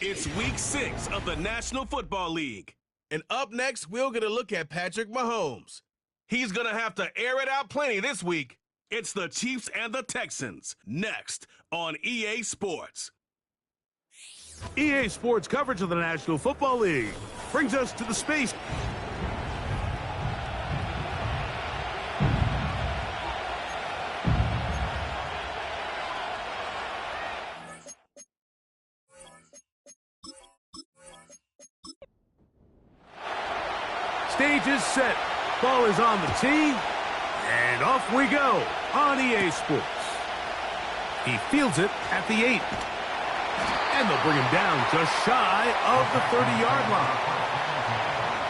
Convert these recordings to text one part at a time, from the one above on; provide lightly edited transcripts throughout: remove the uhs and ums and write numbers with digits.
It's week 6 of the National Football League. And up next, we'll get a look at Patrick Mahomes. He's going to have to air it out plenty this week. It's the Chiefs and the Texans, next on EA Sports. EA Sports coverage of the National Football League brings us to the space. Stage is set. Ball is on the tee. And off we go on EA Sports. He fields it at the 8. And they'll bring him down just shy of the 30-yard line.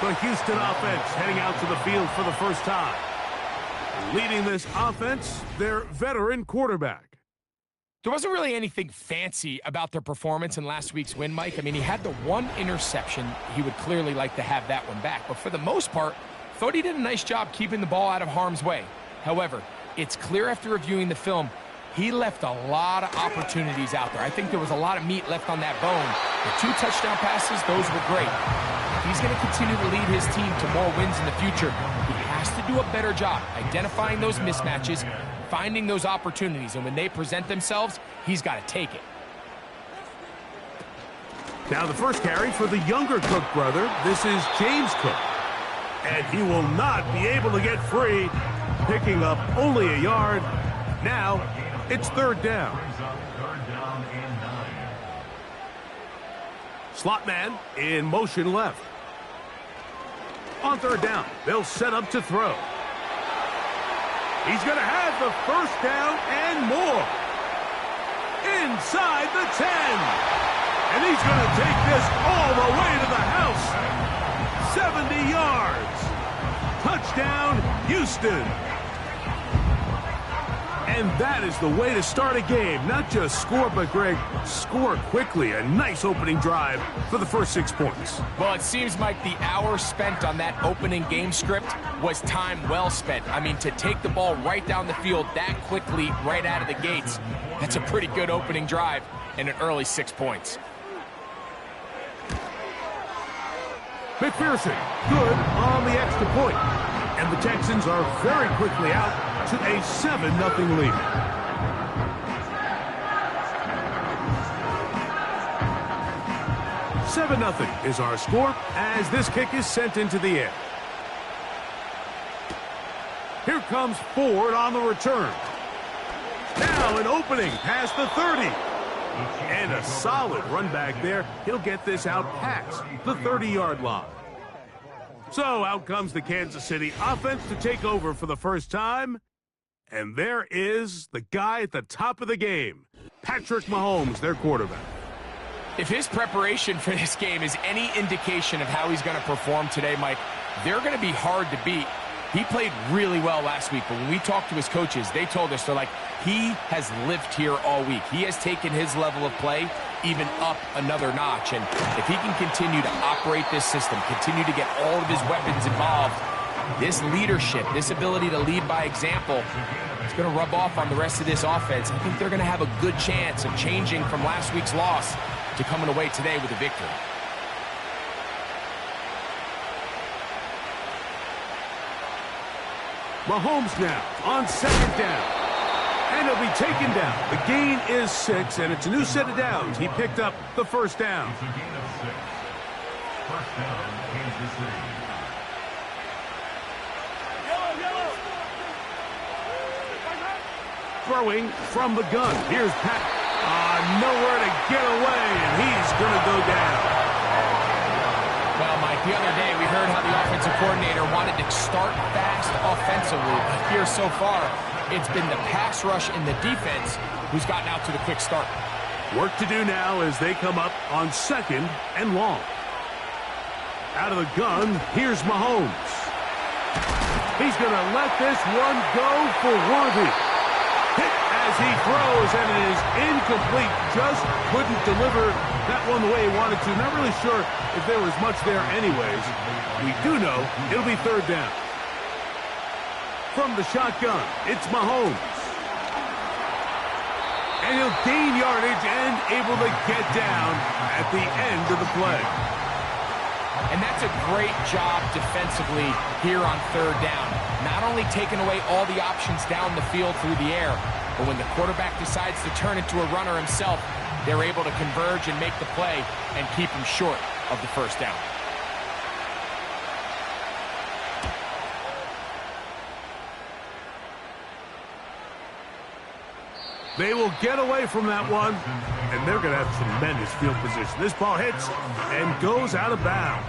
The Houston offense heading out to the field for the first time. Leading this offense, their veteran quarterback. There wasn't really anything fancy about their performance in last week's win, Mike. I mean, he had the one interception. He would clearly like to have that one back. But for the most part, thought he did a nice job keeping the ball out of harm's way. However, it's clear after reviewing the film, he left a lot of opportunities out there. I think there was a lot of meat left on that bone. The 2 touchdown passes, those were great. If he's going to continue to lead his team to more wins in the future, he has to do a better job identifying those mismatches, finding those opportunities, and when they present themselves, he's got to take it. Now the first carry for the younger Cook brother. This is James Cook. And he will not be able to get free, picking up only a yard. Now it's 3rd down. Slot man in motion left. On 3rd down, they'll set up to throw. He's going to have the 1st down and more. Inside the 10. And he's going to take this all the way to the house. 70 yards. Touchdown, Houston. And that is the way to start a game. Not just score, but, Greg, score quickly. A nice opening drive for the first 6 points. Well, it seems like the hour spent on that opening game script was time well spent. I mean, to take the ball right down the field that quickly right out of the gates, that's a pretty good opening drive and an early 6 points. McPherson, good on the extra point. And the Texans are very quickly out to a 7-0 lead. $7-0 is our score as this kick is sent into the air. Here comes Ford on the return. Now an opening past the 30. And a solid run back there. He'll get this out past the 30-yard line. So out comes the Kansas City offense to take over for the first time. And there is the guy at the top of the game, Patrick Mahomes, their quarterback. If his preparation for this game is any indication of how he's going to perform today, Mike, they're going to be hard to beat. He played really well last week, but when we talked to his coaches, they told us, they're like, he has lived here all week. He has taken his level of play even up another notch. And if he can continue to operate this system, continue to get all of his weapons involved, this leadership, this ability to lead by example, it's going to rub off on the rest of this offense. I think they're going to have a good chance of changing from last week's loss to coming away today with a victory. Mahomes now on 2nd down. And he'll be taken down. The gain is 6, and it's a new set of downs. He picked up the 1st down. Throwing from the gun. Here's Pat. Nowhere to get away, and he's going to go down. Well, Mike, the other day we heard how the offensive coordinator wanted to start fast offensively. But here so far, it's been the pass rush and the defense who's gotten out to the quick start. Work to do now as they come up on 2nd and long. Out of the gun, here's Mahomes. He's going to let this one go for Worthy. Hit as he throws, and it is incomplete. Just couldn't deliver that one the way he wanted to. Not really sure if there was much there anyways. We do know it'll be 3rd down. From the shotgun, it's Mahomes. And he'll gain yardage and able to get down at the end of the play. And that's a great job defensively here on third down. Not only taking away all the options down the field through the air, but when the quarterback decides to turn into a runner himself, they're able to converge and make the play and keep him short of the first down. They will get away from that one, and they're going to have tremendous field position. This ball hits and goes out of bounds.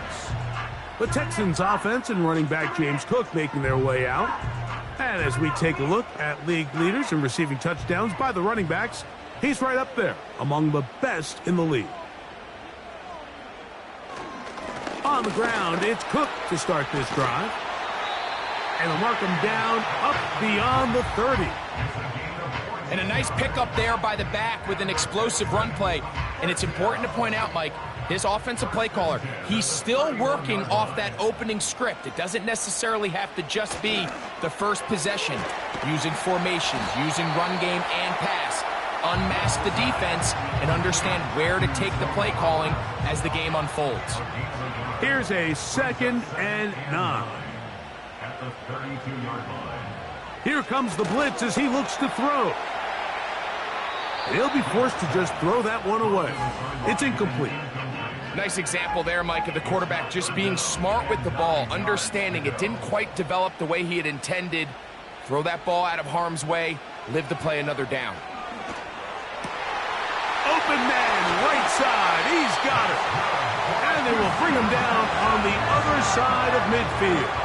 The Texans offense and running back James Cook making their way out. And as we take a look at league leaders in receiving touchdowns by the running backs, he's right up there among the best in the league. On the ground, it's Cook to start this drive. And they'll mark him down up beyond the 30. And a nice pickup there by the back with an explosive run play. And it's important to point out, Mike, this offensive play caller, he's still working off that opening script. It doesn't necessarily have to just be the first possession. Using formations, using run game and pass. Unmask the defense and understand where to take the play calling as the game unfolds. Here's a 2nd and 9. At the 32-yard line. Here comes the blitz as he looks to throw. He'll be forced to just throw that one away. It's incomplete. Nice example there, Mike, of the quarterback just being smart with the ball, understanding it didn't quite develop the way he had intended. Throw that ball out of harm's way, live to play another down. Open man, right side, he's got it. And they will bring him down on the other side of midfield.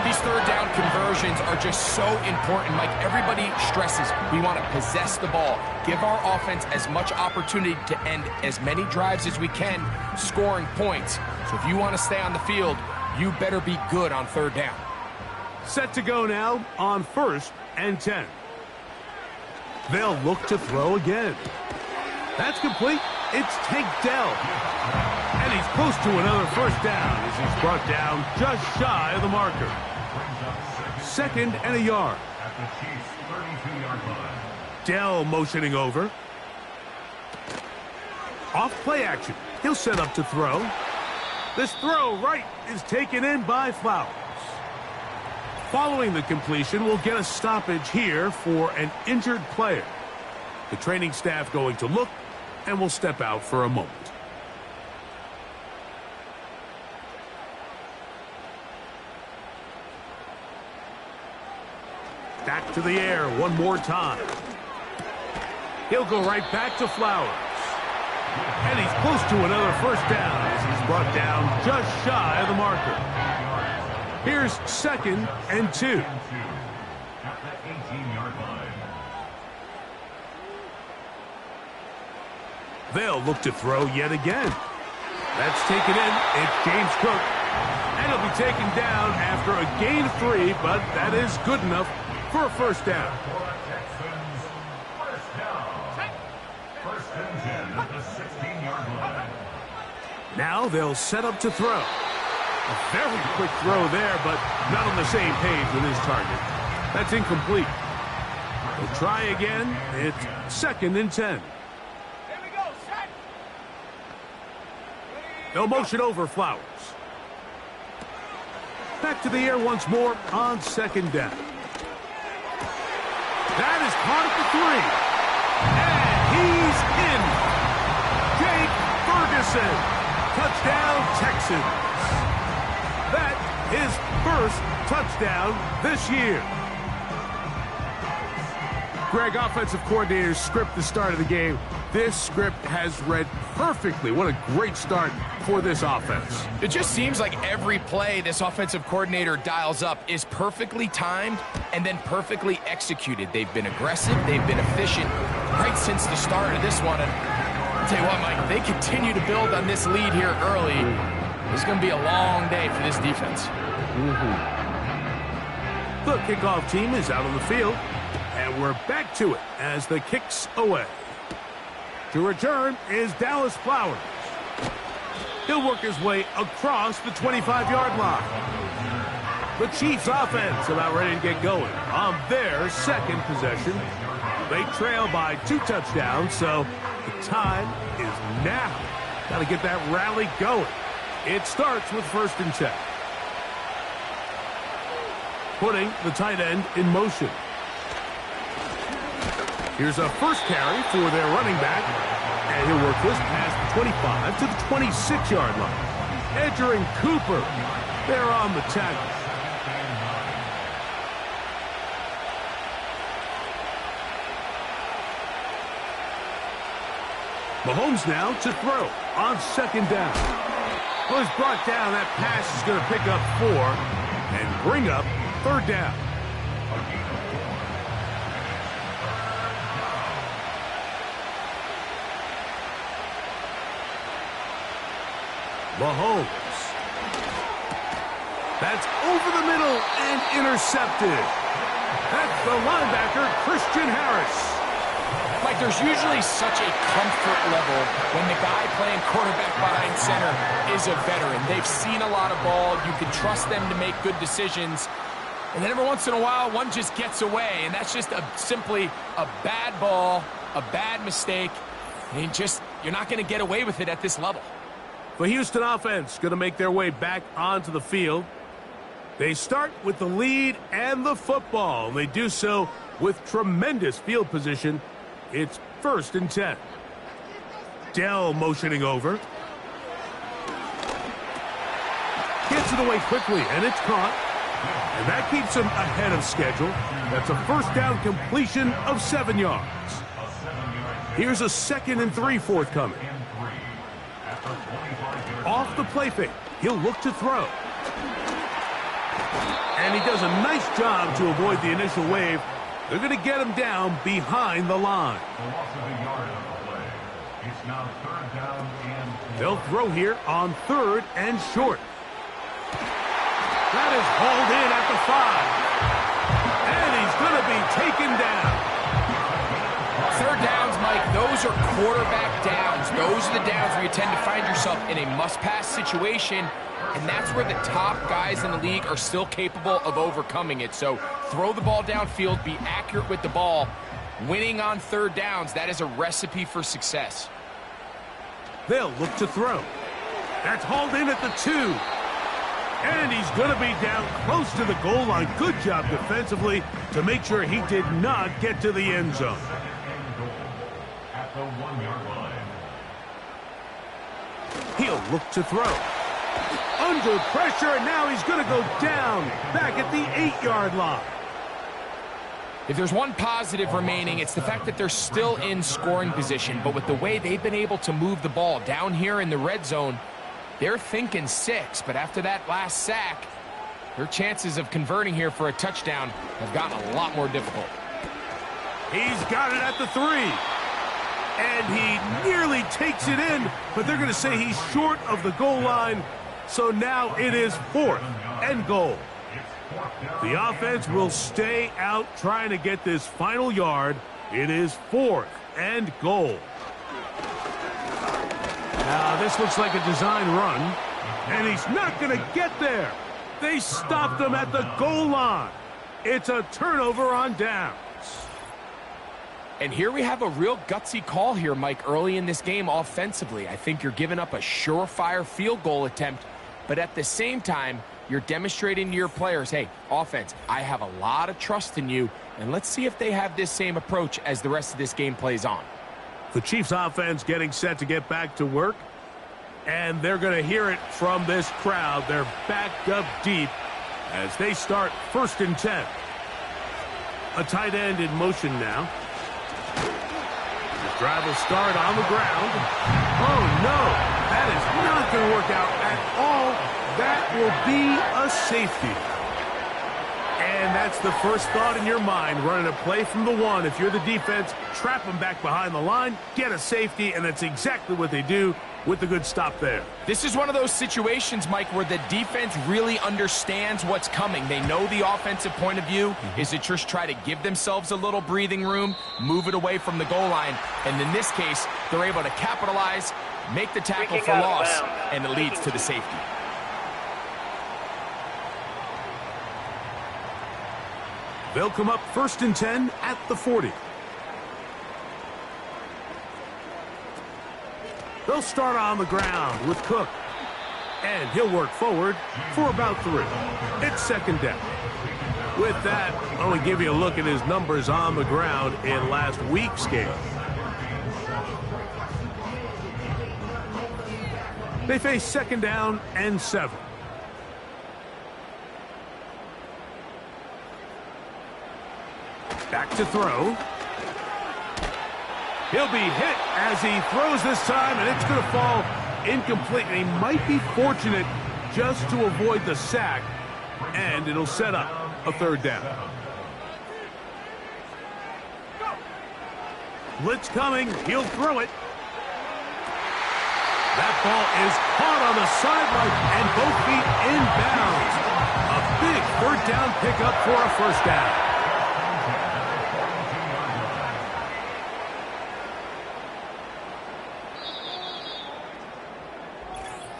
These third down conversions are just so important, Mike. Everybody stresses we want to possess the ball, give our offense as much opportunity to end as many drives as we can, scoring points. So if you want to stay on the field, you better be good on third down. Set to go now on 1st and 10. They'll look to throw again. That's complete. It's Tank Dell. And he's close to another first down as he's brought down just shy of the marker. 2nd and a yard. At the Chiefs' 32-yard line. Dell motioning over. Off play action. He'll set up to throw. This throw right is taken in by Flowers. Following the completion, we'll get a stoppage here for an injured player. The training staff going to look and will step out for a moment. Back to the air one more time. He'll go right back to Flowers. And he's close to another first down as he's brought down just shy of the marker. Here's 2nd and 2. At the 18-yard line. They'll look to throw yet again. That's taken in. It's James Cook. And he'll be taken down after a gain of 3, but that is good enough for a first down. First down. 1st and 10 at the 16-yard line. Now they'll set up to throw. A very quick throw there, but not on the same page with his target. That's incomplete. They'll try again. It's 2nd and 10. They'll motion over Flowers. Back to the air once more on 2nd down. That is caught at the 3. And he's in. Jake Ferguson. Touchdown, Texans. That is first touchdown this year. Greg, offensive coordinator's script the start of the game. This script has read perfectly. What a great start for this offense. It just seems like every play this offensive coordinator dials up is perfectly timed and then perfectly executed. They've been aggressive. They've been efficient right since the start of this one. And I'll tell you what, Mike, they continue to build on this lead here early. This is going to be a long day for this defense. The kickoff team is out on the field, and we're back to it as the kick's away. To return is Dallas Flowers. He'll work his way across the 25-yard line. The Chiefs offense about ready to get going on their 2nd possession. They trail by 2 touchdowns, so the time is now. Got to get that rally going. It starts with 1st and 10. Putting the tight end in motion. Here's a first carry for their running back. And he'll work this past the 25 to the 26-yard line. Edger and Cooper, they're on the tackle. Mahomes now to throw on 2nd down. Well, he's brought down. That pass is going to pick up 4 and bring up 3rd down. Mahomes. That's over the middle and intercepted. That's the linebacker, Christian Harris. Mike, there's usually such a comfort level when the guy playing quarterback behind center is a veteran. They've seen a lot of ball. You can trust them to make good decisions. And then every once in a while, one just gets away. And that's just simply a bad ball, a bad mistake. And you're not going to get away with it at this level. The Houston offense going to make their way back onto the field. They start with the lead and the football. They do so with tremendous field position. It's 1st and 10. Dell motioning over. Gets it away quickly, and it's caught. And that keeps him ahead of schedule. That's a 1st down completion of 7 yards. Here's a 2nd and 3 forthcoming. Off the play fake, he'll look to throw. And he does a nice job to avoid the initial wave. They're going to get him down behind the line. They'll throw here on 3rd and short. That is hauled in at the 5. And he's going to be taken down. 3rd downs, Mike, those are quarterback downs. Those are the downs where you tend to find yourself in a must-pass situation, and that's where the top guys in the league are still capable of overcoming it. So throw the ball downfield, be accurate with the ball. Winning on 3rd downs, that is a recipe for success. They'll look to throw. That's hauled in at the 2. And he's going to be down close to the goal line. Good job defensively to make sure he did not get to the end zone. At the 1-yard line. He'll look to throw. Under pressure, and now he's going to go down back at the 8-yard line. If there's one positive remaining, it's the fact that they're still in scoring position. But with the way they've been able to move the ball down here in the red zone, they're thinking 6. But after that last sack, their chances of converting here for a touchdown have gotten a lot more difficult. He's got it at the 3. And he nearly takes it in, but they're going to say he's short of the goal line. So now it is 4th and goal. The offense will stay out trying to get this final yard. It is 4th and goal. Now this looks like a design run, and he's not going to get there. They stopped him at the goal line. It's a turnover on downs. And here we have a real gutsy call here, Mike, early in this game offensively. I think you're giving up a surefire field goal attempt, but at the same time, you're demonstrating to your players, hey, offense, I have a lot of trust in you, and let's see if they have this same approach as the rest of this game plays on. The Chiefs offense getting set to get back to work, and they're going to hear it from this crowd. They're backed up deep as they start 1st and 10. A tight end in motion now. The drive will start on the ground. Oh, no. That is not going to work out at all. That will be a safety. And that's the first thought in your mind, running a play from the 1. If you're the defense, trap them back behind the line, get a safety, and that's exactly what they do with the good stop there. This is one of those situations, Mike, where the defense really understands what's coming. They know the offensive point of view is to just try to give themselves a little breathing room, move it away from the goal line, and in this case, they're able to capitalize, make the tackle for loss, and it leads to the safety. They'll come up 1st and 10 at the 40. They'll start on the ground with Cook. And he'll work forward for about 3. It's second down. With that, I want to give you a look at his numbers on the ground in last week's game. They face second down and 7. Back to throw. He'll be hit as he throws this time, and it's going to fall incomplete. And he might be fortunate just to avoid the sack, and it'll set up a third down. Blitz coming. He'll throw it. That ball is caught on the sideline, and both feet inbounds. A big third down pickup for a first down.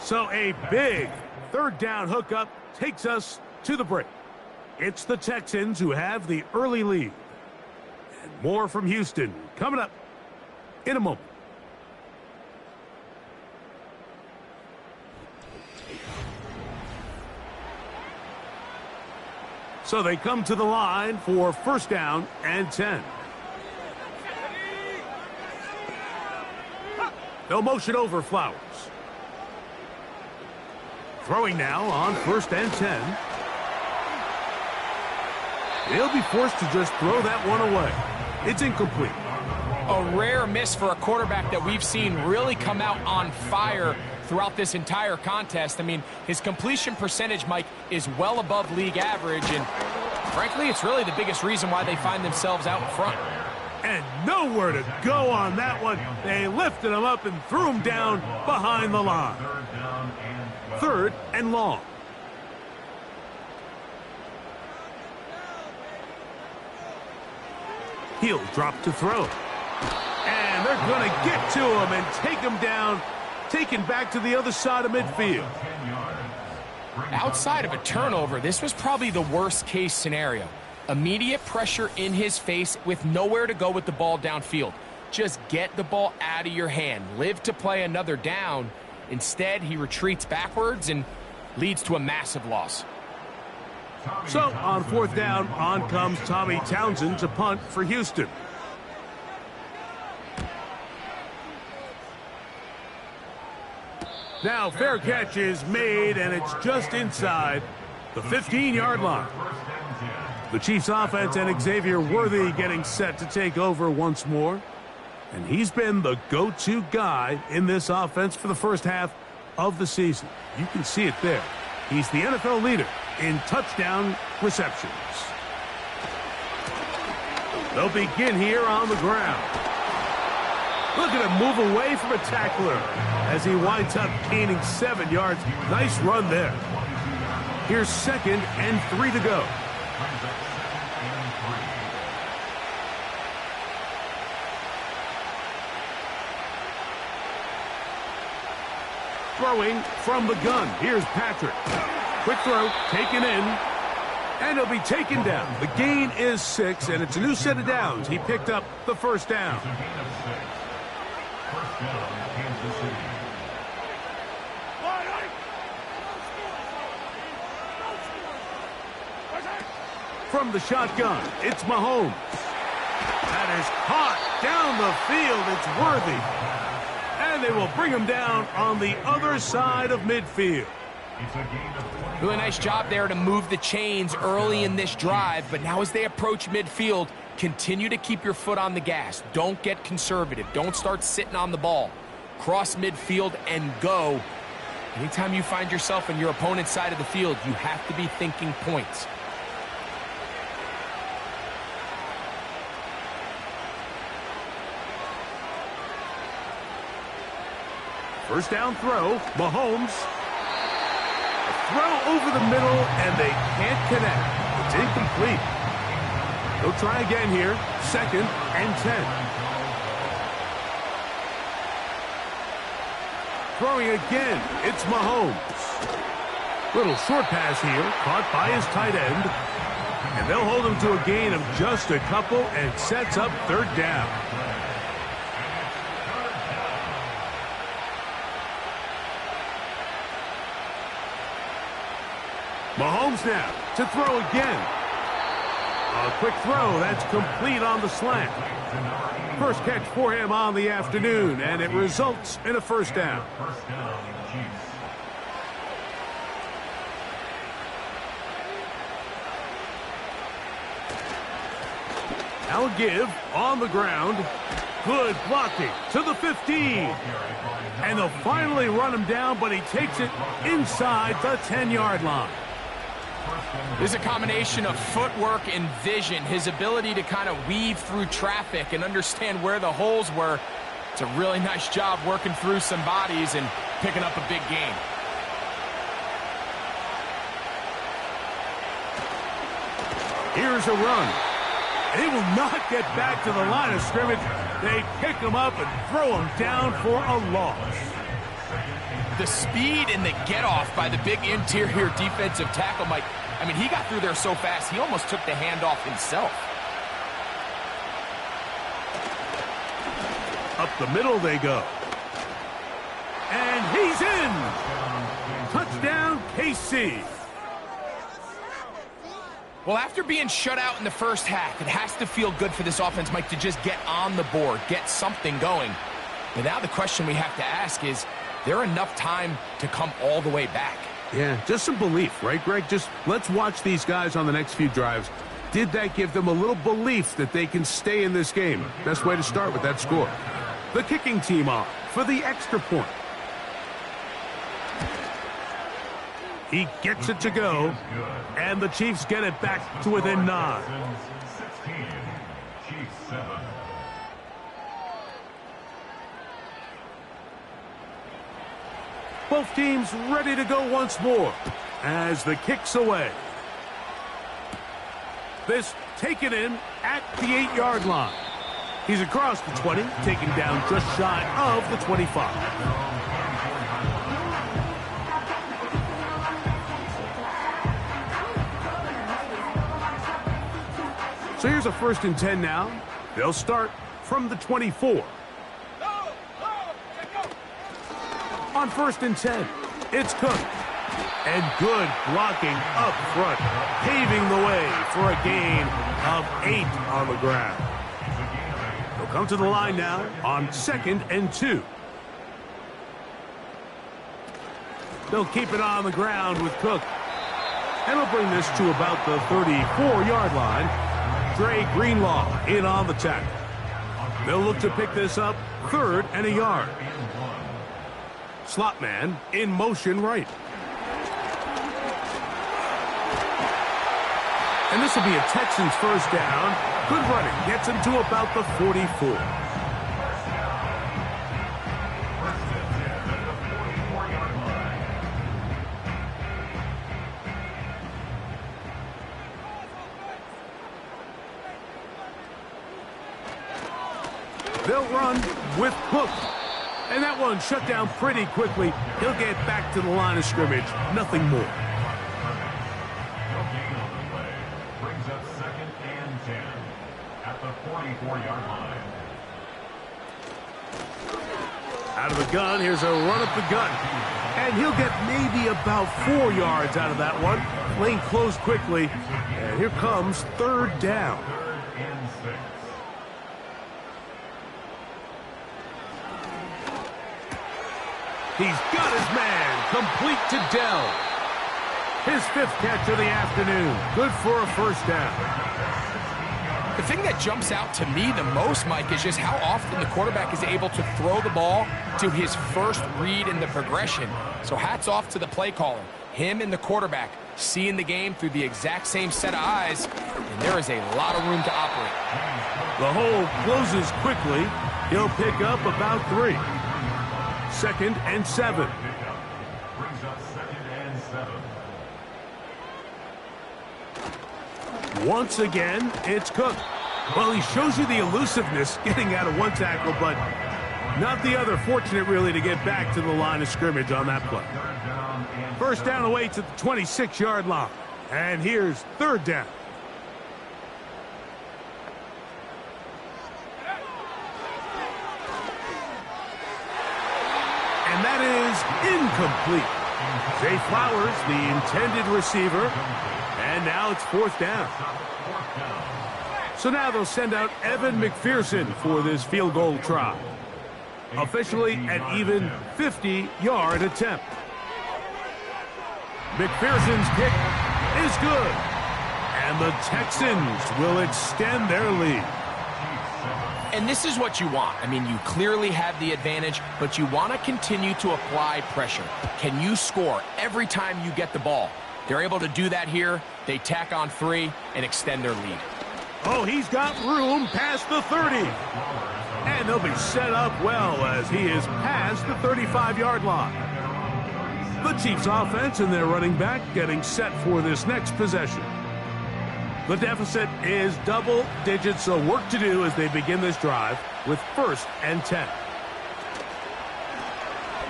So a big third down hookup takes us to the break. It's the Texans who have the early lead. And more from Houston coming up in a moment. So they come to the line for first down and 10. They'll motion over Flowers. Throwing now on first and 10. They'll be forced to just throw that one away. It's incomplete. A rare miss for a quarterback that we've seen really come out on fire throughout this entire contest. I mean, his completion percentage, Mike, is well above league average, and frankly, it's really the biggest reason why they find themselves out in front. And nowhere to go on that one. They lifted him up and threw him down behind the line. Third and long. He'll drop to throw. And they're going to get to him and take him down, taken back to the other side of midfield. Outside of a turnover, this was probably the worst case scenario. Immediate pressure in his face with nowhere to go with the ball downfield. Just get the ball out of your hand. Live to play another down. Instead, he retreats backwards and leads to a massive loss. So, on fourth down, on comes Tommy Townsend to punt for Houston. Now, fair catch is made, and it's just inside the 15-yard line. The Chiefs offense and Xavier Worthy getting set to take over once more. And he's been the go-to guy in this offense for the first half of the season. You can see it there. He's the NFL leader in touchdown receptions. They'll begin here on the ground. Look at him move away from a tackler as he winds up gaining 7 yards. Nice run there. Here's second and 3 to go. Throwing from the gun. Here's Patrick. Quick throw, taken in, and he'll be taken down. The gain is 6, and it's a new set of downs. He picked up the first down. From the shotgun, it's Mahomes. That is caught down the field. It's Worthy. And they will bring him down on the other side of midfield. Really nice job there to move the chains early in this drive, but now as they approach midfield, continue to keep your foot on the gas. Don't get conservative. Don't start sitting on the ball. Cross midfield and go. Anytime you find yourself on your opponent's side of the field, you have to be thinking points. First down throw, Mahomes. A throw over the middle, and they can't connect. It's incomplete. They'll try again here. Second and 10. Throwing again, it's Mahomes. Little short pass here, caught by his tight end. And they'll hold him to a gain of just a couple and sets up third down. Mahomes now to throw again. A quick throw, that's complete on the slant. First catch for him on the afternoon, and it results in a first down. First down, Chiefs. Now a give on the ground. Good blocking to the 15. And they'll finally run him down, but he takes it inside the 10-yard line. There's a combination of footwork and vision, his ability to kind of weave through traffic and understand where the holes were. It's a really nice job working through some bodies and picking up a big gain. Here's a run. They will not get back to the line of scrimmage. They pick him up and throw him down for a loss. The speed and the get-off by the big interior defensive tackle, Mike. I mean, he got through there so fast, he almost took the handoff himself. Up the middle they go. And he's in. Touchdown, KC. Well, after being shut out in the first half, it has to feel good for this offense, Mike, to just get on the board, get something going. But now the question we have to ask is there enough time to come all the way back? Yeah, just some belief, right, Greg? Just let's watch these guys on the next few drives. Did that give them a little belief that they can stay in this game? Best way to start with that score. The kicking team on for the extra point. He gets it to go, and the Chiefs get it back to within 9. 16, Chiefs 7. Both teams ready to go once more as the kick's away. This taken in at the 8-yard line. He's across the 20, taken down just shy of the 25. So here's a 1st and 10 now. They'll start from the 24. On 1st and 10, it's Cook. And good blocking up front, paving the way for a gain of 8 on the ground. They'll come to the line now on 2nd and 2. They'll keep it on the ground with Cook. And they'll bring this to about the 34-yard line. Dre Greenlaw in on the tackle. They'll look to pick this up 3rd and a yard. Slot man in motion right. And this will be a Texans first down. Good running. Gets him to about the 44. They'll run with Cook. And that one shut down pretty quickly. He'll get back to the line of scrimmage. Nothing more. Brings up 2nd and 10 at the 44-yard line. Out of the gun, here's a run up the gut. And he'll get maybe about 4 yards out of that one. Lane closed quickly. And here comes 3rd down. 3rd and 6. He's got his man, complete to Dell. His 5th catch of the afternoon. Good for a first down. The thing that jumps out to me the most, Mike, is just how often the quarterback is able to throw the ball to his first read in the progression. So hats off to the play caller. Him and the quarterback seeing the game through the exact same set of eyes, and there is a lot of room to operate. The hole closes quickly. He'll pick up about 3. 2nd and 7. Brings up 2nd and 7. Once again, it's Cook. Well, he shows you the elusiveness getting out of one tackle, but not the other. Fortunate, really, to get back to the line of scrimmage on that play. First down away to the 26-yard line. And here's 3rd down. And that is incomplete. Zay Flowers, the intended receiver, and now it's 4th down. So now they'll send out Evan McPherson for this field goal try. Officially an even 50-yard attempt. McPherson's kick is good. And the Texans will extend their lead. And this is what you want. I mean, you clearly have the advantage, but you want to continue to apply pressure. Can you score every time you get the ball? They're able to do that here. They tack on 3 and extend their lead. Oh, he's got room past the 30. And they'll be set up well as he is past the 35-yard line. The Chiefs offense and their running back getting set for this next possession. The deficit is double digits of work to do as they begin this drive with 1st and 10.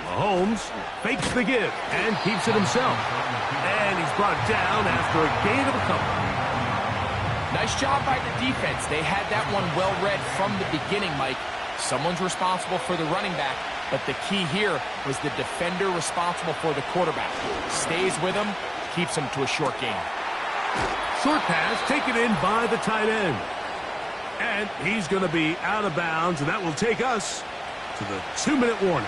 Mahomes fakes the give and keeps it himself. And he's brought down after a gain of a couple. Nice job by the defense. They had that one well read from the beginning, Mike. Someone's responsible for the running back, but the key here was the defender responsible for the quarterback. Stays with him, keeps him to a short gain. Short pass taken in by the tight end. And he's going to be out of bounds, and that will take us to the 2-minute warning.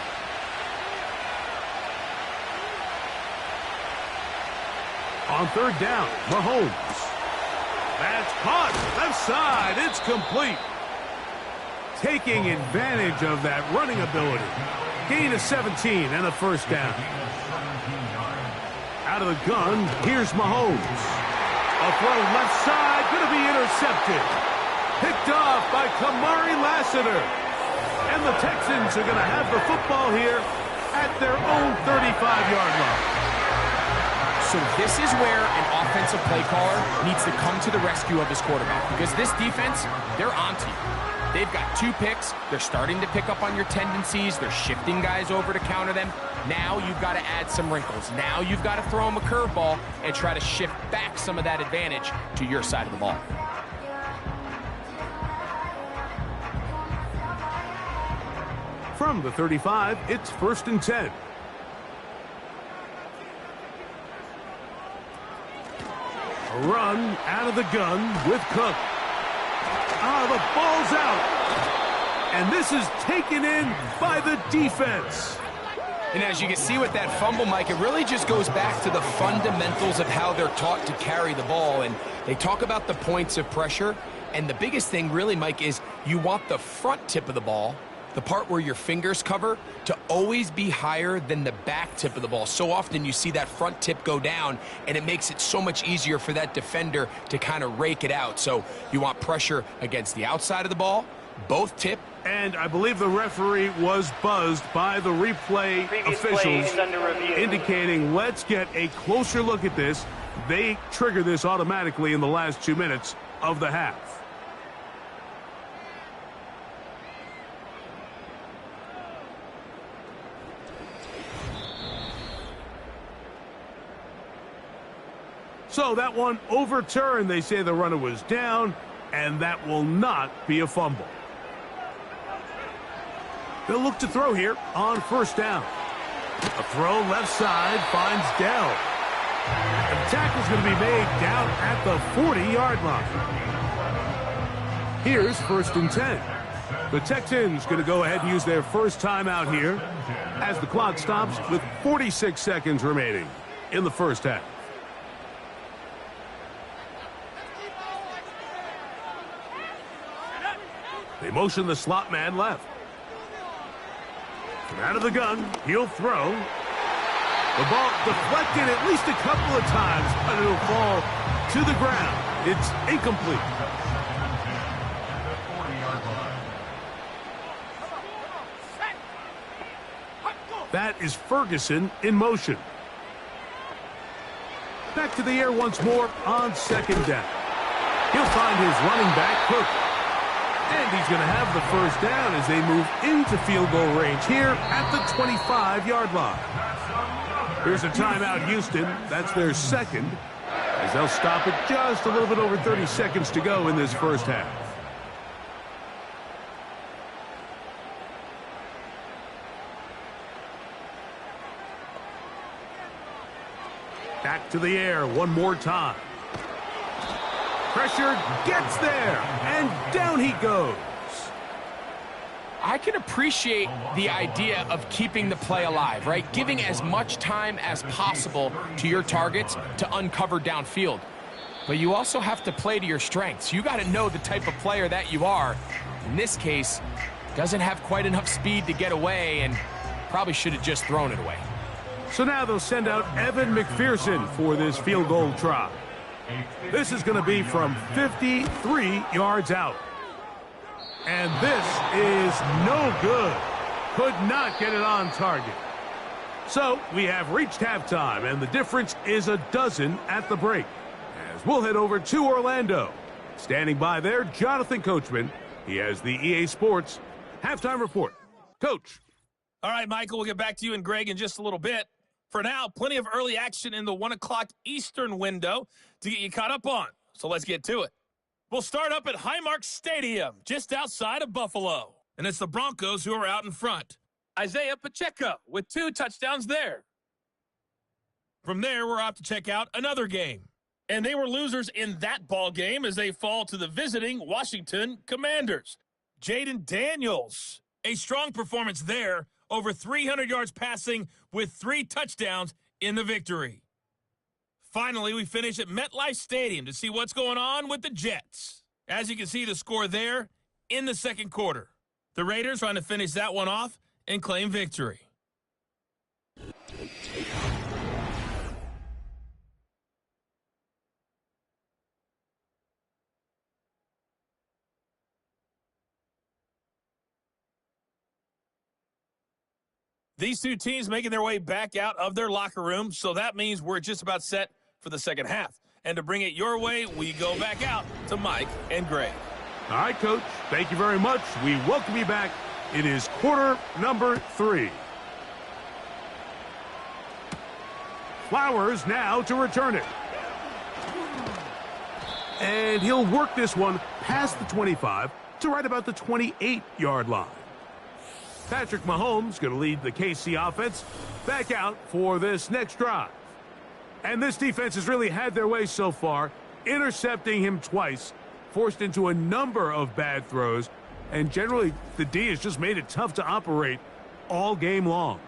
On 3rd down, Mahomes. That's caught. Left side. It's complete. Taking advantage of that running ability. Gain of 17 and a 1st down. Out of the gun, here's Mahomes. A throw left side, going to be intercepted. Picked off by Kamari Lassiter. And the Texans are going to have the football here at their own 35-yard line. So this is where an offensive play caller needs to come to the rescue of his quarterback, because this defense, they're onto you. They've got 2 picks. They're starting to pick up on your tendencies. They're shifting guys over to counter them. Now you've got to add some wrinkles. Now you've got to throw them a curveball and try to shift back some of that advantage to your side of the ball. From the 35, it's 1st and 10. A run out of the gun with Cook. The ball's out. And this is taken in by the defense. And as you can see with that fumble, Mike, it really just goes back to the fundamentals of how they're taught to carry the ball. And they talk about the points of pressure. And the biggest thing really, Mike, is you want the front tip of the ball, the part where your fingers cover, to always be higher than the back tip of the ball. So often you see that front tip go down, and it makes it so much easier for that defender to kind of rake it out. So you want pressure against the outside of the ball, both tip. And I believe the referee was buzzed by the replay officials, indicating let's get a closer look at this. They trigger this automatically in the last 2 minutes of the half. So that one overturned. They say the runner was down, and that will not be a fumble. They'll look to throw here on 1st down. A throw left side finds Dell. The tackle's going to be made down at the 40-yard line. Here's 1st and 10. The Texans going to go ahead and use their first timeout here as the clock stops with 46 seconds remaining in the 1st half. They motion the slot man left. From out of the gun, he'll throw. The ball deflected at least a couple of times, but it'll fall to the ground. It's incomplete. That is Ferguson in motion. Back to the air once more on 2nd down. He'll find his running back, Cook. And he's going to have the 1st down as they move into field goal range here at the 25-yard line. Here's a timeout, Houston. That's their 2nd, as they'll stop it just a little bit over 30 seconds to go in this 1st half. Back to the air one more time. Pressure gets there, and down he goes. I can appreciate the idea of keeping the play alive, right? Giving as much time as possible to your targets to uncover downfield. But you also have to play to your strengths. You got to know the type of player that you are. In this case, doesn't have quite enough speed to get away and probably should have just thrown it away. So now they'll send out Evan McPherson for this field goal try. This is going to be from 53 yards out. And this is no good. Could not get it on target. So we have reached halftime, and the difference is a dozen at the break. As we'll head over to Orlando. Standing by there, Jonathan Coachman. He has the EA Sports halftime report. Coach. All right, Michael, we'll get back to you and Greg in just a little bit. For now, plenty of early action in the 1 o'clock Eastern window to get you caught up on. So let's get to it. We'll start up at Highmark Stadium, just outside of Buffalo. And it's the Broncos who are out in front. Isaiah Pacheco with 2 touchdowns there. From there, we're off to check out another game. And they were losers in that ball game as they fall to the visiting Washington Commanders. Jaden Daniels, a strong performance there, over 300 yards passing with 3 touchdowns in the victory. Finally, we finish at MetLife Stadium to see what's going on with the Jets. As you can see, the score there in the second quarter. The Raiders trying to finish that one off and claim victory. These two teams making their way back out of their locker room, so that means we're just about set for the second half. And to bring it your way, we go back out to Mike and Greg. All right, Coach. Thank you very much. We welcome you back. It is quarter number 3. Flowers now to return it. And he'll work this one past the 25 to right about the 28-yard line. Patrick Mahomes going to lead the KC offense back out for this next drive. And this defense has really had their way so far, intercepting him twice, forced into a number of bad throws, and generally the D has just made it tough to operate all game long.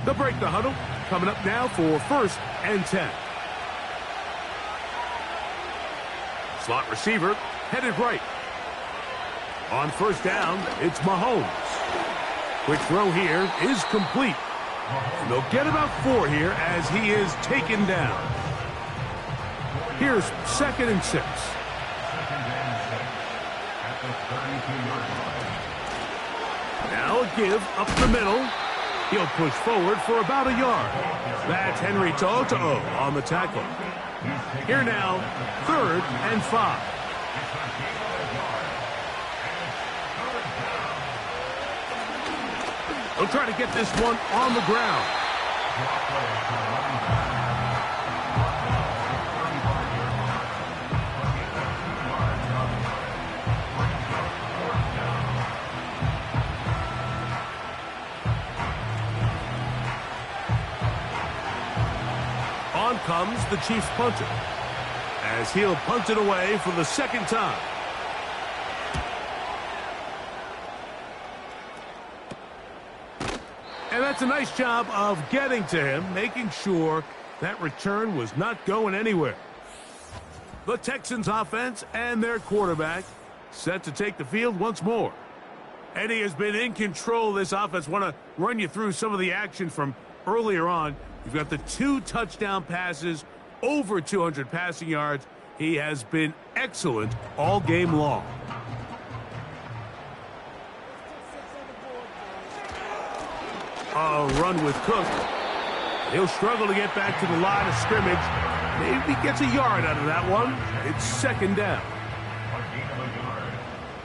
They'll break the huddle, coming up now for 1st and 10. Slot receiver headed right. On 1st down, it's Mahomes. Quick throw here is complete. And they'll get about 4 here as he is taken down. Here's 2nd and 6. Now a give up the middle. He'll push forward for about a yard. That's Henry To'oTo'o on the tackle. Here now, 3rd and 5. They'll try to get this one on the ground. On comes the Chiefs punter, as he'll punt it away for the 2nd time. And that's a nice job of getting to him, making sure that return was not going anywhere. The Texans offense and their quarterback set to take the field once more. Eddie has been in control of this offense. Want to run you through some of the action from earlier on. You've got the 2 touchdown passes, over 200 passing yards. He has been excellent all game long. A run with Cook. He'll struggle to get back to the line of scrimmage. Maybe gets a yard out of that one. It's 2nd down. A gain of a yard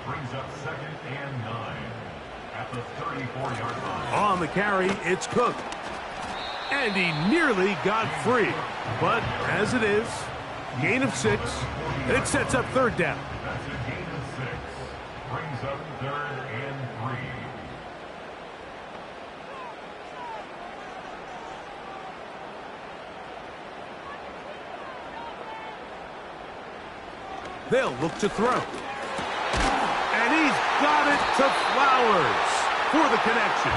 brings up 2nd and 9 at the 34-yard line. On the carry, it's Cook. And he nearly got free. But as it is, gain of 6. It sets up 3rd down. That's a gain of 6. Brings up 3rd and 3. They'll look to throw. And he's got it to Flowers for the connection.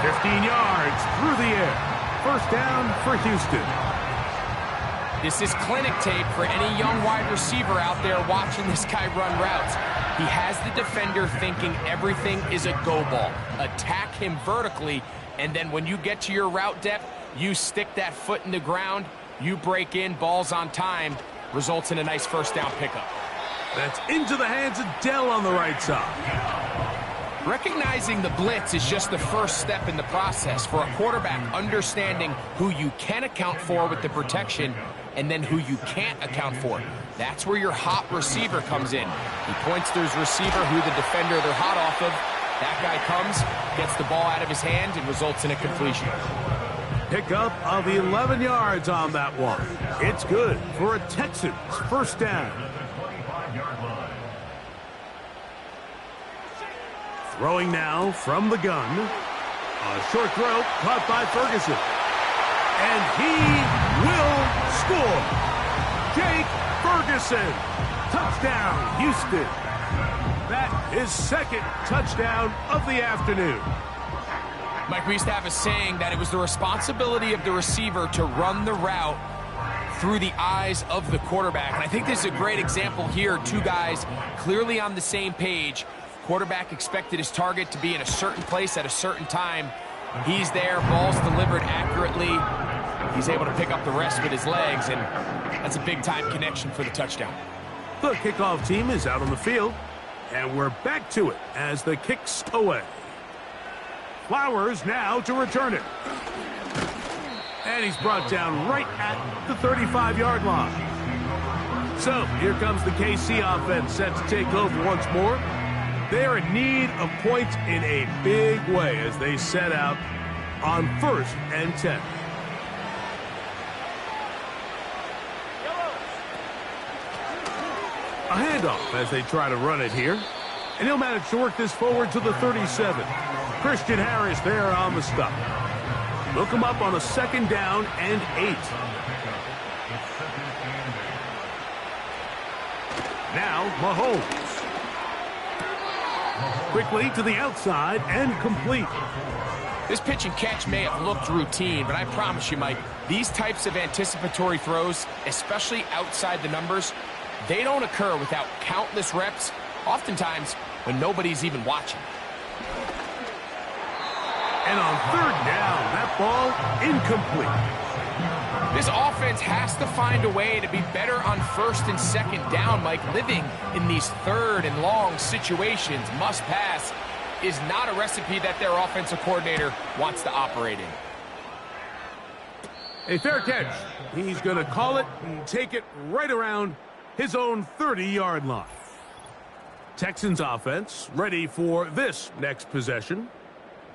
15 yards through the air. First down for Houston. This is clinic tape for any young wide receiver out there watching this guy run routes. He has the defender thinking everything is a go ball. Attack him vertically, and then when you get to your route depth, you stick that foot in the ground, you break in, balls on time, results in a nice first down pickup. That's into the hands of Dell on the right side. Recognizing the blitz is just the first step in the process for a quarterback, understanding who you can account for with the protection and then who you can't account for. That's where your hot receiver comes in. He points to his receiver who the defender they're hot off of. That guy comes, gets the ball out of his hand, and results in a completion. Pickup of 11 yards on that one. It's good for a Texans first down. Throwing now from the gun. A short throw caught by Ferguson. And he will score. Jake Ferguson. Touchdown, Houston. That is second touchdown of the afternoon. Mike, we used to have a saying that it was the responsibility of the receiver to run the route through the eyes of the quarterback. And I think this is a great example here. Two guys clearly on the same page. Quarterback expected his target to be in a certain place at a certain time. He's there, ball's delivered accurately. He's able to pick up the rest with his legs, and that's a big-time connection for the touchdown. The kickoff team is out on the field, and we're back to it as the kick's away. Flowers now to return it. And he's brought down right at the 35-yard line. So here comes the KC offense set to take over once more. They're in need of points in a big way as they set out on 1st and 10. A handoff as they try to run it here. And he'll manage to work this forward to the 37. Christian Harris there on the stop. Look him up on a 2nd down and 8. Now Mahomes. Quickly to the outside and complete. This pitch and catch may have looked routine, but I promise you, Mike, these types of anticipatory throws, especially outside the numbers, they don't occur without countless reps, oftentimes when nobody's even watching. And on 3rd down, that ball incomplete. This offense has to find a way to be better on 1st and 2nd down, Mike. Living in these 3rd and long situations, must pass, is not a recipe that their offensive coordinator wants to operate in. A fair catch. He's going to call it and take it right around his own 30-yard line. Texans offense ready for this next possession.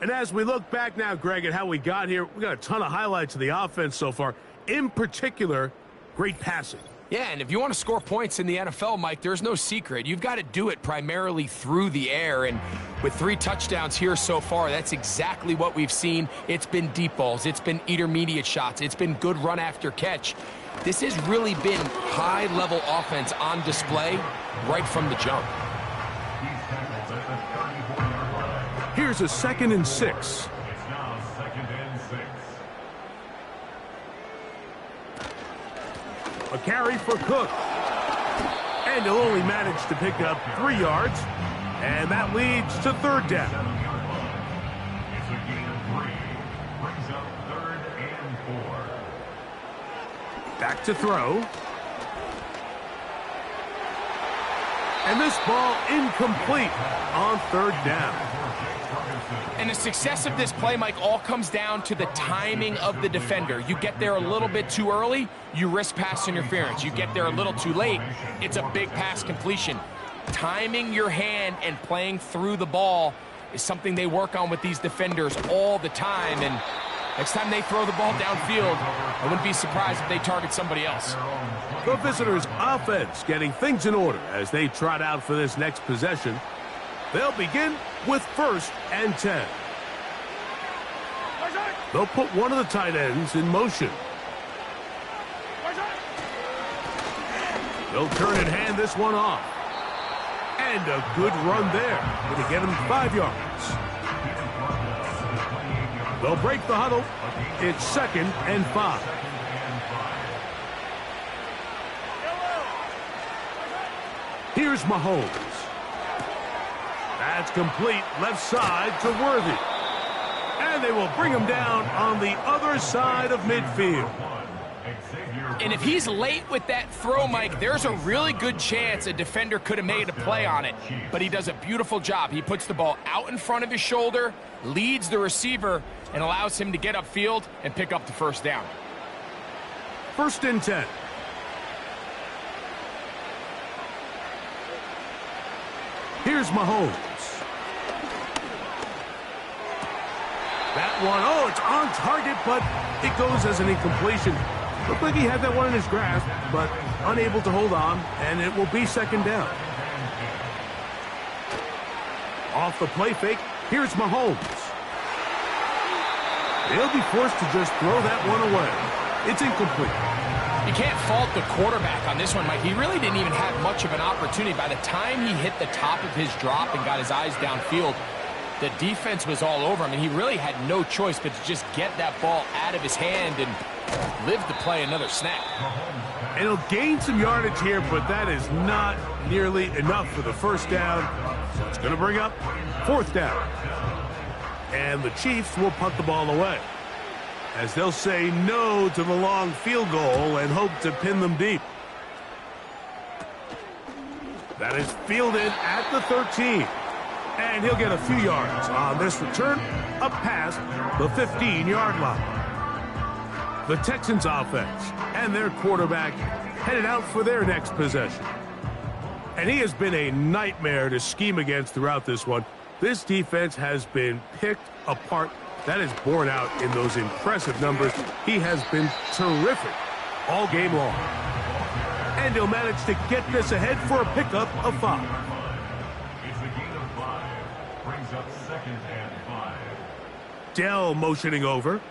And as we look back now, Greg, at how we got here, we got a ton of highlights of the offense so far. In particular, great passing. Yeah, and if you want to score points in the NFL, Mike, there's no secret. You've got to do it primarily through the air, and with 3 touchdowns here so far, that's exactly what we've seen. It's been deep balls. It's been intermediate shots. It's been good run after catch. This has really been high-level offense on display right from the jump. Here's a 2nd and 6. It's now 2nd and 6. A carry for Cook. And he'll only manage to pick up 3 yards. And that leads to 3rd down. It's a gain of 3. Brings up 3rd and 4. Back to throw. And this ball incomplete on 3rd down. And the success of this play, Mike, all comes down to the timing of the defender. You get there a little bit too early, you risk pass interference. You get there a little too late, it's a big pass completion. Timing your hand and playing through the ball is something they work on with these defenders all the time. And next time they throw the ball downfield, I wouldn't be surprised if they target somebody else. The visitors' offense getting things in order as they trot out for this next possession. They'll begin with 1st and 10. They'll put one of the tight ends in motion. They'll turn and hand this one off. And a good run there. Going to get him 5 yards. They'll break the huddle. It's 2nd and 5. Here's Mahomes. That's complete left side to Worthy. And they will bring him down on the other side of midfield. And if he's late with that throw, Mike, there's a really good chance a defender could have made a play on it. But he does a beautiful job. He puts the ball out in front of his shoulder, leads the receiver, and allows him to get upfield and pick up the first down. 1st and 10. Here's Mahomes. That one, oh, it's on target, but it goes as an incompletion. Looked like he had that one in his grasp, but unable to hold on, and it will be 2nd down. Off the play fake, here's Mahomes. He'll be forced to just throw that one away. It's incomplete. You can't fault the quarterback on this one, Mike. He really didn't even have much of an opportunity. By the time he hit the top of his drop and got his eyes downfield, the defense was all over him, and he really had no choice but to just get that ball out of his hand and live to play another snap. And he'll gain some yardage here, but that is not nearly enough for the first down. So it's going to bring up 4th down. And the Chiefs will punt the ball away, as they'll say no to the long field goal and hope to pin them deep. That is fielded at the 13. And he'll get a few yards on this return up past the 15-yard line. The Texans offense and their quarterback headed out for their next possession. And he has been a nightmare to scheme against throughout this one. This defense has been picked apart. That is borne out in those impressive numbers. He has been terrific all game long. And he'll manage to get this ahead for a pickup of 5. It's a gain of 5. Brings up 2nd and 5. Dell motioning over.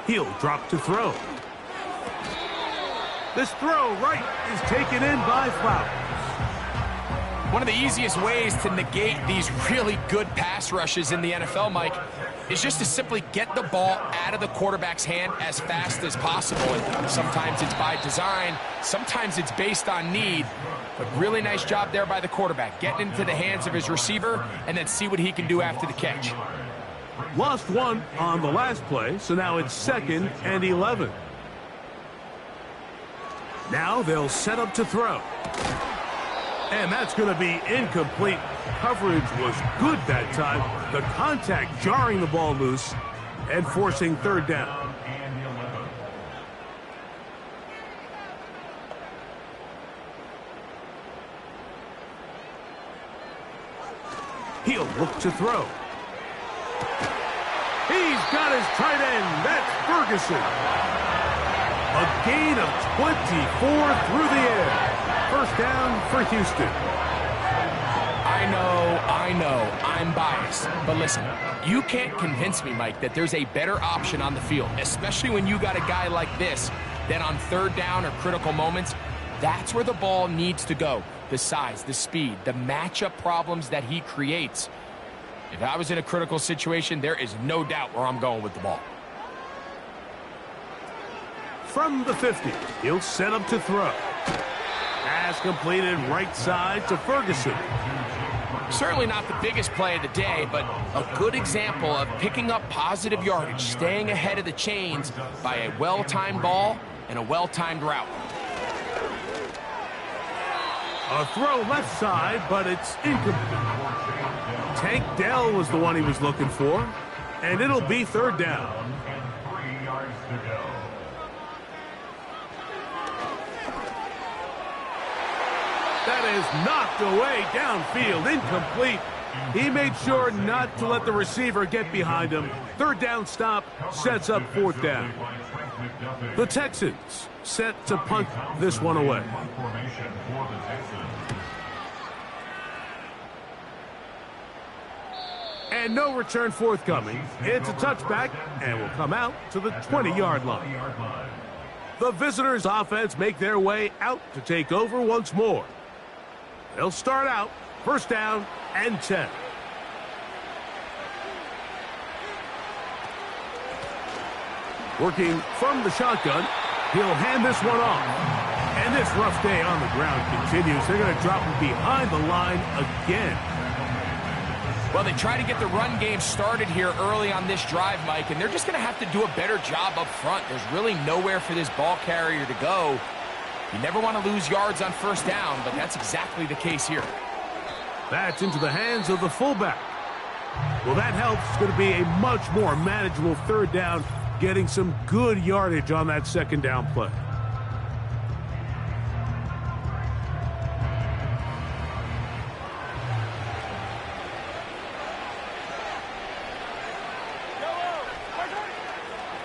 He'll drop to throw. This throw right is taken in by Flowers. One of the easiest ways to negate these really good pass rushes in the NFL, Mike, is just to simply get the ball out of the quarterback's hand as fast as possible. And sometimes it's by design, sometimes it's based on need. But really nice job there by the quarterback, getting into the hands of his receiver and then see what he can do after the catch. Lost one on the last play, so now it's 2nd and 11. Now they'll set up to throw. And that's going to be incomplete. Coverage was good that time. The contact jarring the ball loose and forcing 3rd down. He'll look to throw. He's got his tight end. That's Ferguson. A gain of 24 through the air. 1st down for Houston. I know, I'm biased. But listen, you can't convince me, Mike, that there's a better option on the field, especially when you got a guy like this, that on 3rd down or critical moments, that's where the ball needs to go. The size, the speed, the matchup problems that he creates. If I was in a critical situation, there is no doubt where I'm going with the ball. From the 50, he'll set up to throw. Pass completed right side to Ferguson. Certainly not the biggest play of the day, but a good example of picking up positive yardage, staying ahead of the chains by a well-timed ball and a well-timed route. A throw left side, but it's incomplete. Tank Dell was the one he was looking for, and it'll be 3rd down. And 3 yards to go. That is knocked away downfield, incomplete. He made sure not to let the receiver get behind him. 3rd down stop sets up 4th down. The Texans set to punt this one away. And no return forthcoming. It's a touchback and will come out to the 20-yard line. The visitors' offense make their way out to take over once more. They'll start out first down and 10. Working from the shotgun, he'll hand this one off. And this rough day on the ground continues. They're going to drop him behind the line again. Well, they try to get the run game started here early on this drive, Mike, and they're just going to have to do a better job up front. There's really nowhere for this ball carrier to go. You never want to lose yards on first down, but that's exactly the case here. That's into the hands of the fullback. Well, that helps. It's going to be a much more manageable third down, getting some good yardage on that second down play.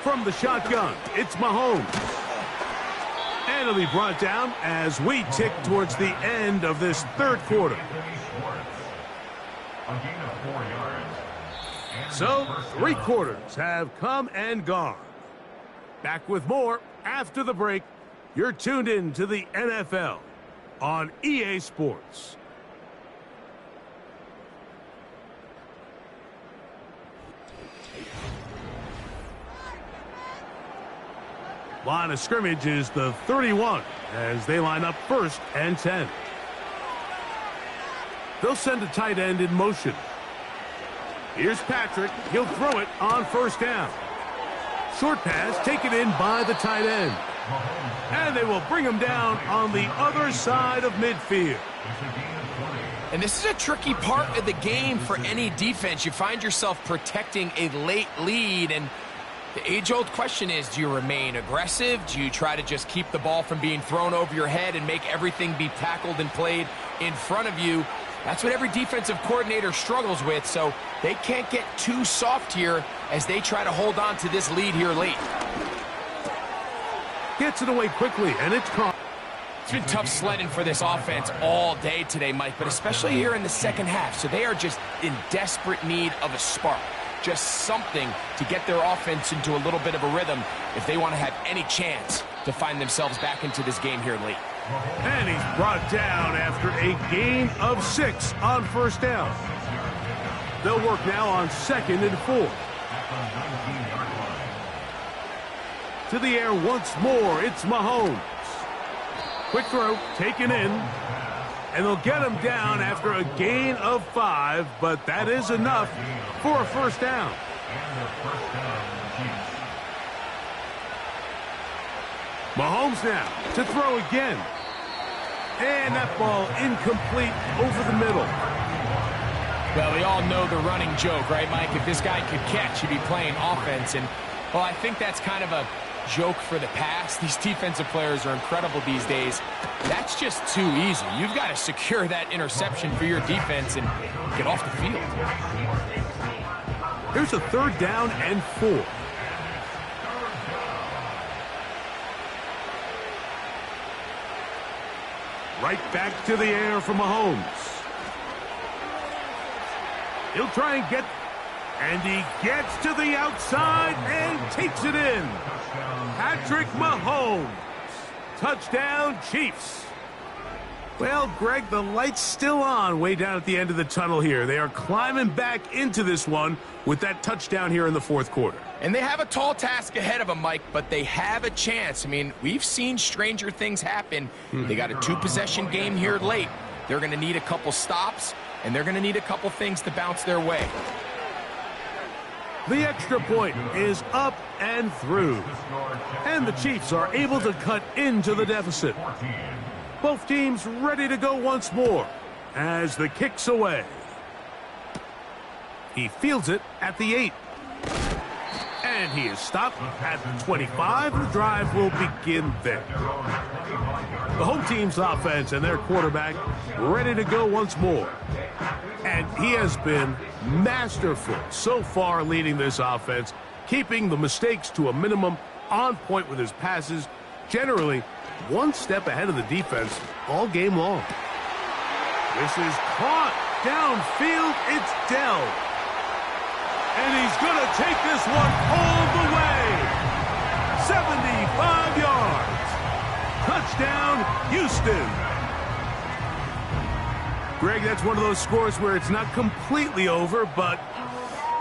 From the shotgun, it's Mahomes. And it'll be brought down as we tick towards the end of this third quarter. A gain of 4 yards. So, 3 quarters have come and gone. Back with more after the break. You're tuned in to the NFL on EA Sports. Line of scrimmage is the 31 as they line up first and 10. They'll send a tight end in motion. Here's Patrick. He'll throw it on first down. Short pass taken in by the tight end. And they will bring him down on the other side of midfield. And this is a tricky part of the game for any defense. You find yourself protecting a late lead, and the age-old question is, do you remain aggressive? Do you try to just keep the ball from being thrown over your head and make everything be tackled and played in front of you? That's what every defensive coordinator struggles with, so they can't get too soft here as they try to hold on to this lead here late. Gets it away quickly, and it's caught. It's been tough sledding for this offense all day today, Mike, but especially here in the second half. So they are just in desperate need of a spark. Just something to get their offense into a little bit of a rhythm if they want to have any chance to find themselves back into this game here late. And he's brought down after a gain of 6 on first down. They'll work now on second and 4. To the air once more, it's Mahomes. Quick throw, taken in. And they'll get him down after a gain of 5, but that is enough for a first down. Mahomes now to throw again. And that ball incomplete over the middle. Well, we all know the running joke, right, Mike? If this guy could catch, he'd be playing offense. And, well, I think that's kind of a joke for the past. These defensive players are incredible these days. That's just too easy. You've got to secure that interception for your defense and get off the field. Here's a third down and 4. Right back to the air for Mahomes. He'll try and get, and he gets to the outside and takes it in. Patrick Mahomes. Touchdown, Chiefs. Well, Greg, the light's still on way down at the end of the tunnel here. They are climbing back into this one with that touchdown here in the fourth quarter. And they have a tall task ahead of them, Mike, but they have a chance. I mean, we've seen stranger things happen. They got a 2-possession game here late. They're going to need a couple stops, and they're going to need a couple things to bounce their way. The extra point is up and through. And the Chiefs are able to cut into the deficit. Both teams ready to go once more as the kick's away. He fields it at the 8. And he is stopped at the 25. The drive will begin there. The home team's offense and their quarterback ready to go once more. And he has been masterful so far leading this offense, keeping the mistakes to a minimum, on point with his passes, generally one step ahead of the defense all game long. This is caught downfield. It's Dell. And he's going to take this one all the way. 75 yards. touchdown, Houston. Greg, that's one of those scores where it's not completely over, but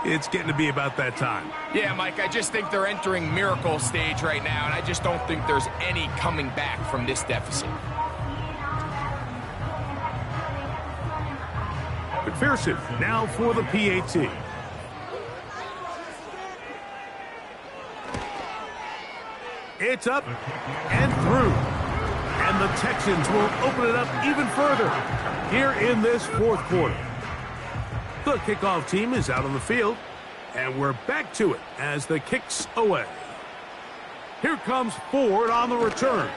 it's getting to be about that time. Yeah, Mike, I just think they're entering miracle stage right now, and I just don't think there's any coming back from this deficit. McPherson now for the PAT. It's up and through. And the Texans will open it up even further here in this fourth quarter. The kickoff team is out on the field, and we're back to it as the kick's away. Here comes Ford on the return,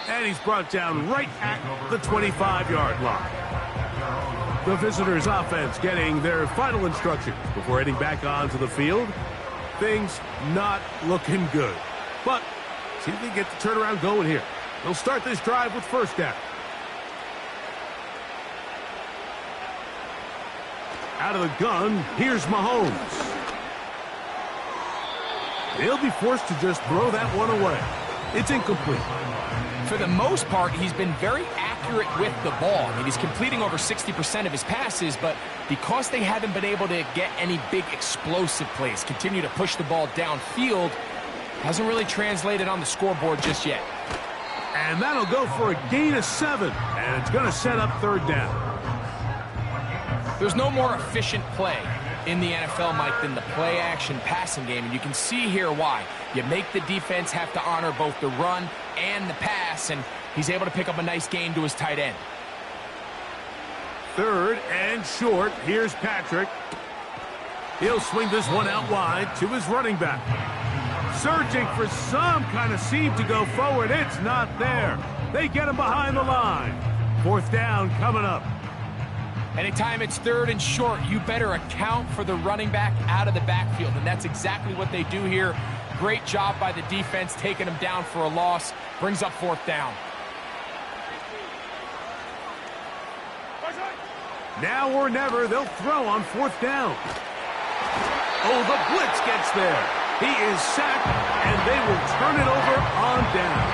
and he's brought down right at the 25-yard line. The visitors' offense getting their final instructions before heading back onto the field. Things not looking good, but see if they get the turnaround going here. They'll start this drive with first down. Out of the gun, here's Mahomes. He'll be forced to just throw that one away. It's incomplete. For the most part, he's been very accurate with the ball. I mean, he's completing over 60% of his passes, but because they haven't been able to get any big explosive plays, continue to push the ball downfield, hasn't really translated on the scoreboard just yet. And that'll go for a gain of 7, and it's going to set up third down. There's no more efficient play in the NFL, Mike, than the play-action passing game, and you can see here why. You make the defense have to honor both the run and the pass, and he's able to pick up a nice gain to his tight end. Third and short. Here's Patrick. He'll swing this one out wide to his running back. Searching for some kind of seam to go forward. It's not there. They get him behind the line. Fourth down coming up. Anytime it's third and short, you better account for the running back out of the backfield, and that's exactly what they do here. Great job by the defense, taking him down for a loss. Brings up fourth down. Now or never, they'll throw on fourth down. Oh, the blitz gets there. He is sacked, and they will turn it over on down.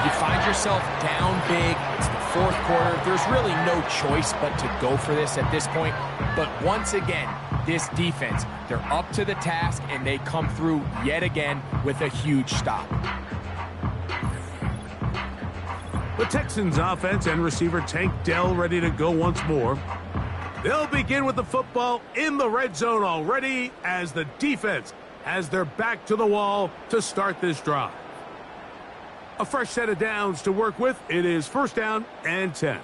You find yourself down big. It's the fourth quarter. There's really no choice but to go for this at this point. But once again, this defense, they're up to the task, and they come through yet again with a huge stop. The Texans offense and receiver Tank Dell ready to go once more. They'll begin with the football in the red zone already as the defense has their back to the wall to start this drive. A fresh set of downs to work with. It is first down and 10.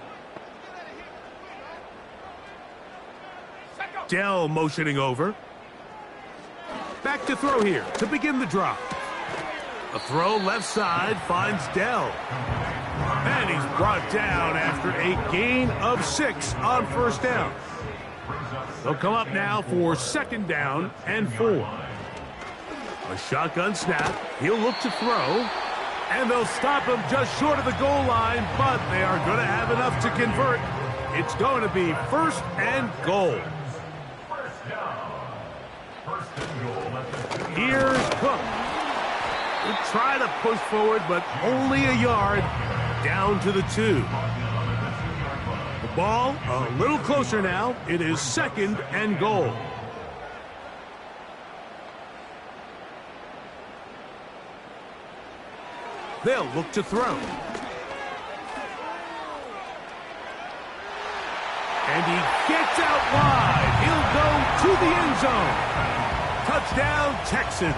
Dell motioning over. Back to throw here to begin the drive. A throw left side finds Dell. And he's brought down after a gain of 6 on first down. They'll come up now for second down and 4. A shotgun snap. He'll look to throw. And they'll stop him just short of the goal line, but they are going to have enough to convert. It's going to be first and goal. Here's Cook. He'll try to push forward, but only a yard down to the 2. The ball a little closer now. It is second and goal. They'll look to throw. And he gets out wide. He'll go to the end zone. Touchdown, Texans.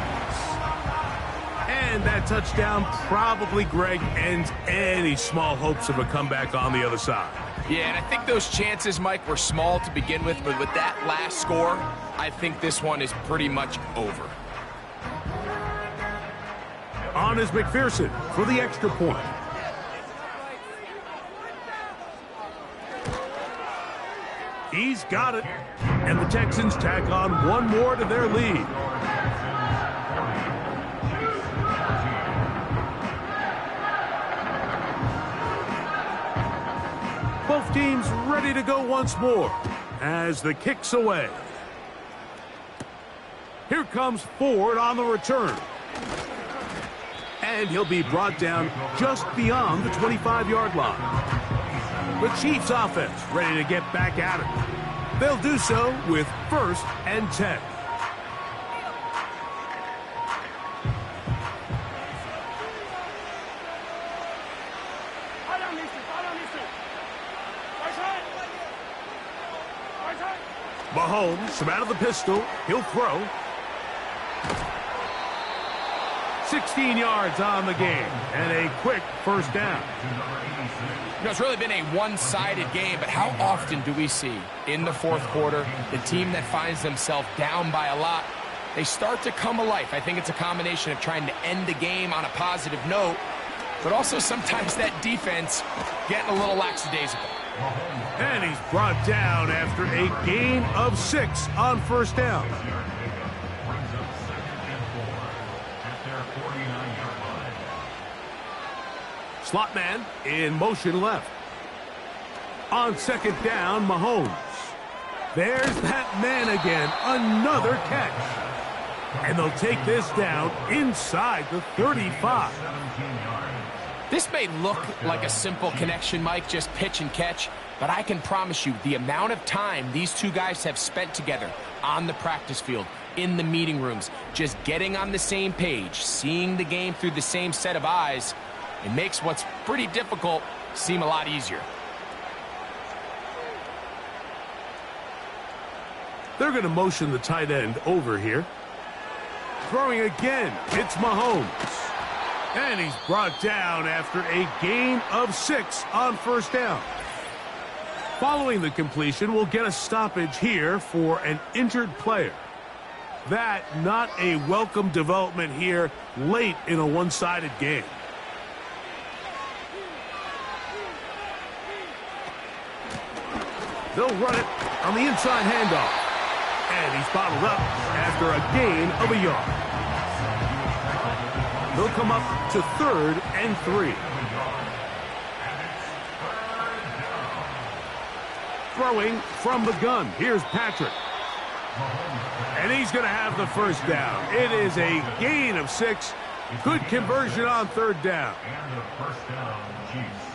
And that touchdown probably, Greg, ends any small hopes of a comeback on the other side. Yeah, and I think those chances, Mike, were small to begin with, but with that last score, I think this one is pretty much over. On is McPherson for the extra point. He's got it. And the Texans tack on one more to their lead. Both teams ready to go once more as the kick's away. Here comes Ford on the return. And he'll be brought down just beyond the 25-yard line. The Chiefs offense ready to get back at it. They'll do so with 1st and 10. Mahomes from out of the pistol. He'll throw. 16 yards on the game and a quick 1st down. You know, it's really been a one-sided game, but how often do we see in the 4th quarter the team that finds themselves down by a lot, they start to come alive? I think it's a combination of trying to end the game on a positive note, but also sometimes that defense getting a little lackadaisical. And he's brought down after a gain of 6 on 1st down. Slot man in motion left. On 2nd down, Mahomes. There's that man again. Another catch. And they'll take this down inside the 35. This may look like a simple connection, Mike, just pitch and catch, but I can promise you the amount of time these two guys have spent together on the practice field, in the meeting rooms, just getting on the same page, seeing the game through the same set of eyes, it makes what's pretty difficult seem a lot easier. They're going to motion the tight end over here. Throwing again, it's Mahomes. And he's brought down after a gain of 6 on 1st down. Following the completion, we'll get a stoppage here for an injured player. That not a welcome development here late in a one-sided game. They'll run it on the inside handoff. And he's bottled up after a gain of a yard. They'll come up to 3rd and 3. Throwing from the gun. Here's Patrick. And he's going to have the 1st down. It is a gain of 6. Good conversion on 3rd down. And the 1st down, Chiefs.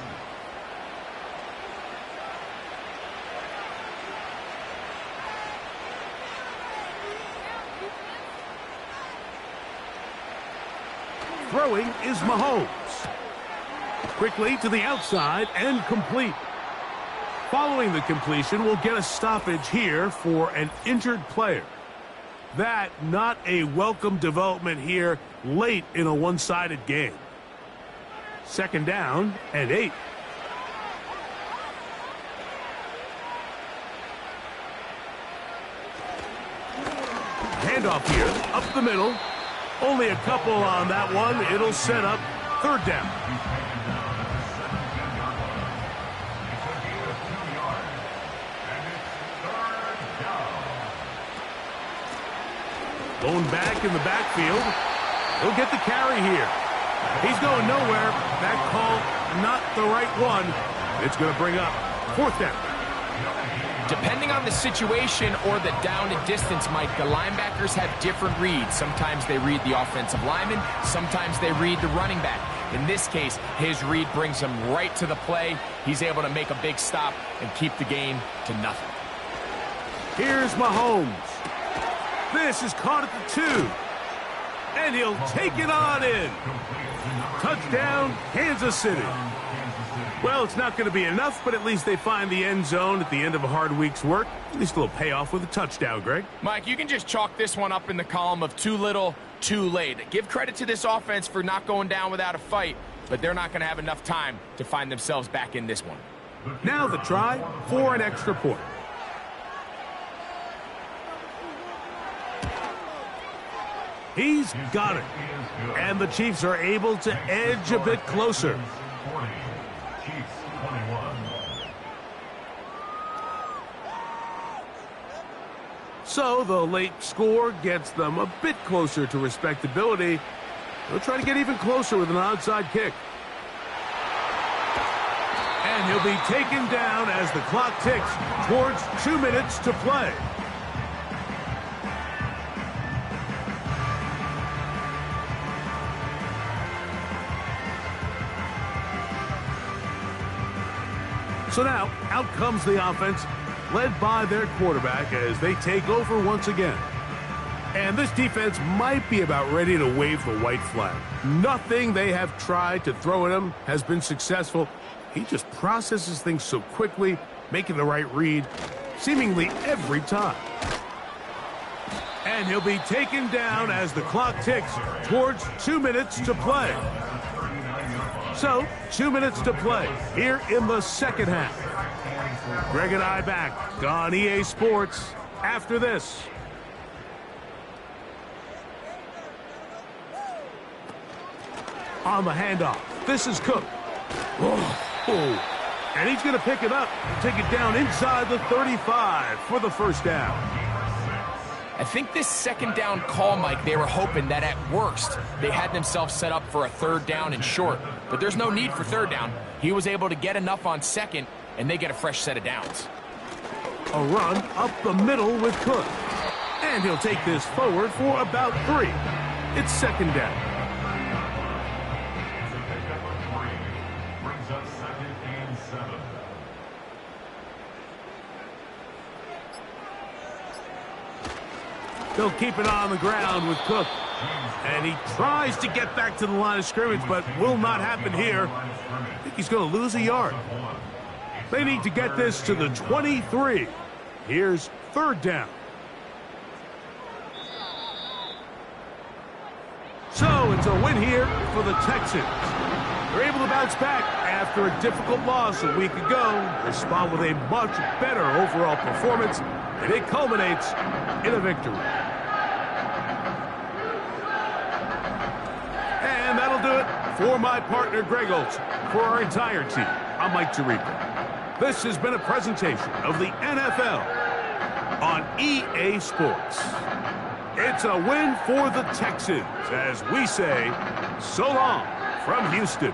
Throwing is Mahomes. Quickly to the outside and complete. Following the completion, we'll get a stoppage here for an injured player. That not a welcome development here late in a one-sided game. 2nd down and 8. Handoff here, up the middle. Only a couple on that one. It'll set up 3rd down. Going back in the backfield. He'll get the carry here. He's going nowhere. That call, not the right one. It's going to bring up 4th down. Depending on the situation or the down and distance, Mike, the linebackers have different reads. Sometimes they read the offensive lineman. Sometimes they read the running back. In this case, his read brings him right to the play. He's able to make a big stop and keep the game to nothing. Here's Mahomes. This is caught at the 2. And he'll take it on in. Touchdown, Kansas City. Well, it's not going to be enough, but at least they find the end zone at the end of a hard week's work. At least a little payoff with a touchdown, Greg. Mike, you can just chalk this one up in the column of too little, too late. Give credit to this offense for not going down without a fight, but they're not going to have enough time to find themselves back in this one. Now the try for an extra point. He's got it. And the Chiefs are able to edge a bit closer. So the late score gets them a bit closer to respectability. They'll try to get even closer with an onside kick. And he'll be taken down as the clock ticks towards 2 minutes to play. So now, out comes the offense, led by their quarterback as they take over once again. And this defense might be about ready to wave the white flag. Nothing they have tried to throw at him has been successful. He just processes things so quickly, making the right read, seemingly every time. And he'll be taken down as the clock ticks towards 2 minutes to play. So, 2 minutes to play here in the second half. Greg and I back on EA Sports after this. On the handoff, this is Cook. Oh. And he's going to pick it up, take it down inside the 35 for the first down. I think this second down call, Mike, they were hoping that at worst they had themselves set up for a third down and short. But there's no need for third down. He was able to get enough on second, and they get a fresh set of downs. A run up the middle with Cook. And he'll take this forward for about 3. It's second down. Brings up 2nd and 7. He'll keep it on the ground with Cook. And he tries to get back to the line of scrimmage, but will not happen here. I think he's going to lose a yard. They need to get this to the 23. Here's third down. So it's a win here for the Texans. They're able to bounce back after a difficult loss a week ago. Respond with a much better overall performance, and it culminates in a victory. And that'll do it for my partner, Greg Olson. For our entire team, I'm Mike Tirico. This has been a presentation of the NFL on EA Sports. It's a win for the Texans, as we say, so long from Houston.